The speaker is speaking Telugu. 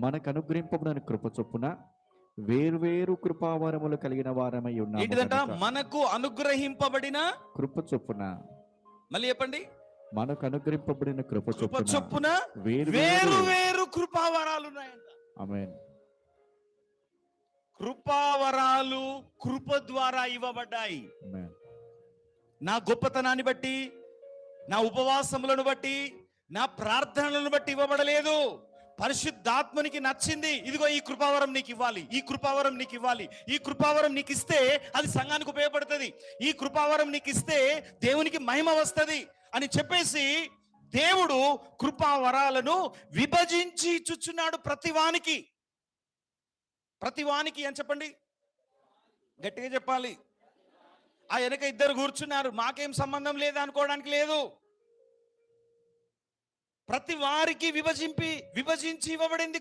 మనకు అనుగ్రహింపబడిన కృప చొప్పున వేర్వేరు కృపావరములు కలిగిన వారమై ఉన్నాము ఏంటిదంట? గనుక. మనకు అనుగ్రహింపబడిన కృప చొప్పున, మళ్ళీ చెప్పండి. మనకు అనుగ్రహింపబడిన కృప కృప చొప్పున చొప్పున వేరు వేరు వేరు కృపావరాలు ఉన్నాయంట. ఆమేన్. కృపావరాలు కృప ద్వారా ఇవ్వబడ్డాయి. ఆమేన్. నా గొప్పతనాన్ని బట్టి, నా ఉపవాసములను బట్టి, నా ప్రార్థనలను బట్టి ఇవ్వబడలేదు. పరిశుద్ధాత్మనికి నచ్చింది, ఇదిగో ఈ కృపావరం నీకు ఇవ్వాలి, ఈ కృపావరం నీకు ఇవ్వాలి, ఈ కృపావరం నీకు ఇస్తే అది సంఘానికి ఉపయోగపడుతుంది, ఈ కృపావరం నీకు ఇస్తే దేవునికి మహిమ వస్తుంది అని చెప్పేసి దేవుడు కృపావరాలను విభజించి ఇచ్చుచున్నాడు ప్రతివానికి. ప్రతివానికి అని చెప్పండి, గట్టిగా చెప్పాలి. ఆ వెనక ఇద్దరు కూర్చున్నారు, మాకేం సంబంధం లేదు అనుకోవడానికి లేదు. ప్రతి వారికి విభజించి ఇవ్వబడింది